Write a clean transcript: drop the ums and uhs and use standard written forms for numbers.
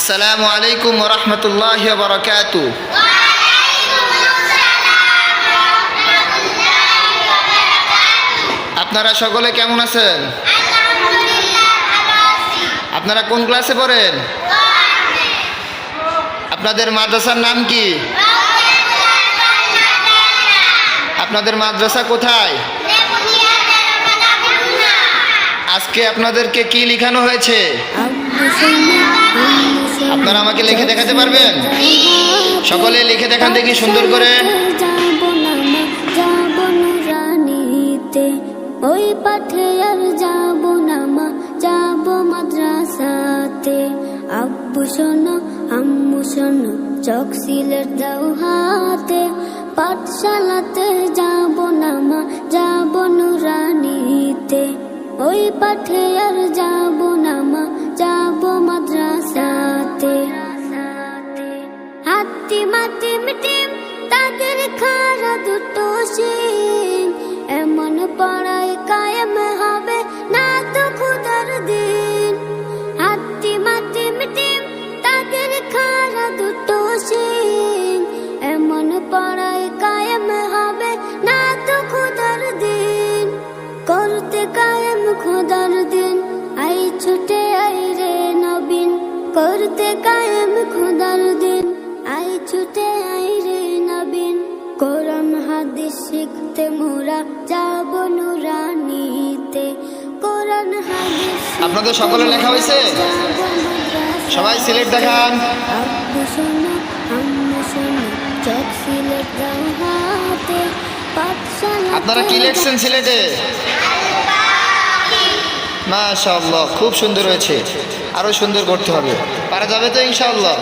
আসসালামু আলাইকুম ওয়া রাহমাতুল্লাহি ওয়া বারাকাতুহু। আপনারা সকলে কেমন আছেন? আপনারা কোন ক্লাসে পড়েন? আপনাদের মাদ্রাসার নাম কি? আপনাদের মাদ্রাসা কোথায়? আজকে আপনাদেরকে কি লেখানো হয়েছে? আপনারা আমাকে লিখে দেখাতে পারবেন? সকলে লিখে দেখান দেখি সুন্দর করে। ওই পাঠে আর যাব না মা, যাব মাদ্রাসাতে। আব্বু শোনো আম্মু শোনো, চক সিলেট দাও হাতে। পাঠশালাতে যাব না মা, যাব নুরানিতে। ওই পাঠে আর যাব না মা, যাব মাদ্রাসাতে। হাতি মাটি মিটিম তাদের খারা দুটো শিং, এমন পড়াই কায়েম হবে না তো খুদার দিন। হাতি মাটি মিটিম তাদের খারা দুটো শিং, এমন পড়াই কায়েম হবে না তো খুদার দিন। করতে কায়েম খুদার দিন, আই ছুটে আই রে নবীন। করতে কায়েম খুদার দিন, আই ছুটে আই রে নবীন। কোরআন হাদিস শিখতে মোরা যাব নুরানিতে। কোরআন হাদিস আপনাদের সকলে লেখা হয়েছে? সবাই সিলেট দেখান। আব্বু শোনো আম্মু শোনো, চক সিলেট দাও হাতে। পাঠশালা আপনারা কি লিখছেন সিলেটে? মাশাআল্লাহ, খুব সুন্দর হয়েছে। আরো সুন্দর করতে হবে। পারা যাবে তো ইনশাআল্লাহ?